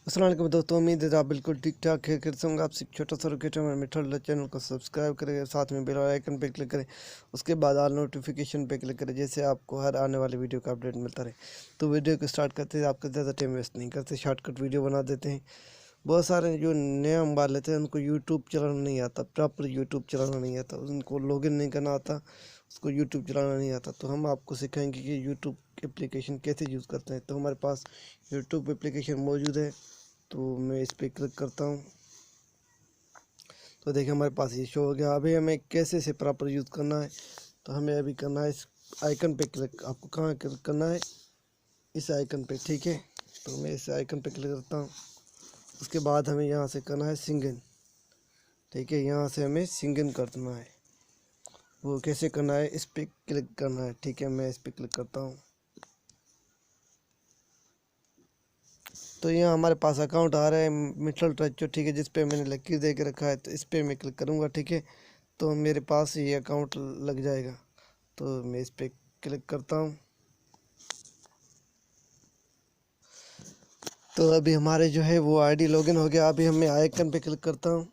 अस्सलाम वालेकुम दोस्तों, उम्मीद है आप बिल्कुल ठीक ठाक है। फिर से आपसे एक छोटा सा रिक्वेस्ट है, हमारे मिठल चैनल को सब्सक्राइब करें, साथ में बेल आइकन पे क्लिक करें, उसके बाद ऑल नोटिफिकेशन पे क्लिक करें, जैसे आपको हर आने वाली वीडियो का अपडेट मिलता रहे। तो वीडियो को स्टार्ट करते हैं, आपका ज़्यादा टाइम वेस्ट नहीं करते, शॉर्टकट वीडियो बना देते हैं। बहुत सारे जो नए मोबाइल लेते हैं उनको यूट्यूब चलाना नहीं आता, प्रॉपर यूट्यूब चलाना नहीं आता, उनको लॉगिन नहीं करना आता, उसको यूट्यूब चलाना नहीं आता। तो हम आपको सिखाएंगे कि यूट्यूब एप्लीकेशन कैसे यूज़ करते हैं। तो हमारे पास यूट्यूब एप्लीकेशन मौजूद है, तो मैं इस पर क्लिक करता हूँ। तो देखिए हमारे पास ये शो हो गया। अभी हमें कैसे से प्रॉपर यूज़ करना है, तो हमें अभी करना है इस आइकन पे क्लिक। आपको कहाँ क्लिक करना है? इस आइकन पे, ठीक है। तो मैं इस आइकन पे क्लिक करता हूँ। उसके बाद हमें यहाँ से करना है सिंगन, ठीक है। यहाँ से हमें सिंगन करना है। वो कैसे करना है? इस पर क्लिक करना है, ठीक है। मैं इस पर क्लिक करता हूँ। तो यहाँ हमारे पास अकाउंट आ रहा है मिठल टच, ठीक है, जिस पे मैंने लकीर दे के रखा है। तो इस पर मैं क्लिक करूँगा, ठीक है। तो मेरे पास ये अकाउंट लग जाएगा। तो मैं इस पर क्लिक करता हूँ। तो अभी हमारे जो है वो आईडी लॉगिन हो गया। अभी हमें आइकन पे क्लिक करता हूँ।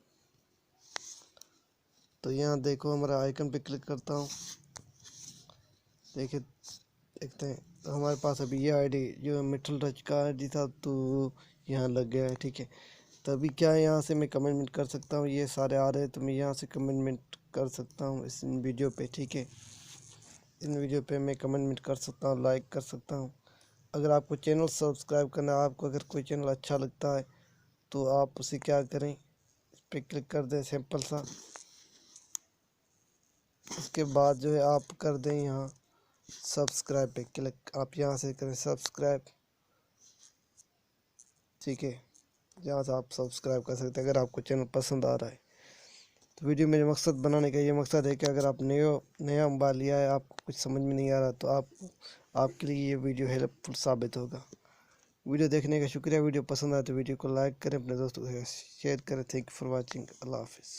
तो यहाँ देखो हमारा आइकन पे क्लिक करता हूँ। देखिए, देखते हैं। तो हमारे पास अभी ये आईडी जो मिठल टच का आईडी था, तो यहाँ लग गया है, ठीक है। तभी क्या है, यहाँ से मैं कमेंट कर सकता हूँ। ये सारे आ रहे हैं, तो मैं यहाँ से कमेंट कर सकता हूँ इस वीडियो पे, ठीक है। इन वीडियो पे मैं कमेंट कर सकता हूँ, लाइक कर सकता हूँ। अगर आपको चैनल सब्सक्राइब करना है, आपको अगर कोई चैनल अच्छा लगता है, तो आप उसे क्या करें, इस पर क्लिक कर दें सिंपल सा। उसके बाद जो है आप कर दें यहाँ सब्सक्राइब पे क्लिक। आप यहाँ से करें सब्सक्राइब, ठीक है। यहाँ से आप सब्सक्राइब कर सकते हैं अगर आपको चैनल पसंद आ रहा है। तो वीडियो मेरे मकसद बनाने का ये मकसद है कि अगर आप नया मोबाइल लिया है, आपको कुछ समझ में नहीं आ रहा, तो आपके लिए ये वीडियो हेल्पफुल साबित होगा। वीडियो देखने का शुक्रिया। वीडियो पसंद आए तो वीडियो को लाइक करें, अपने दोस्तों के साथ शेयर करें। Thank you for watching. अल्लाह हाफिज़।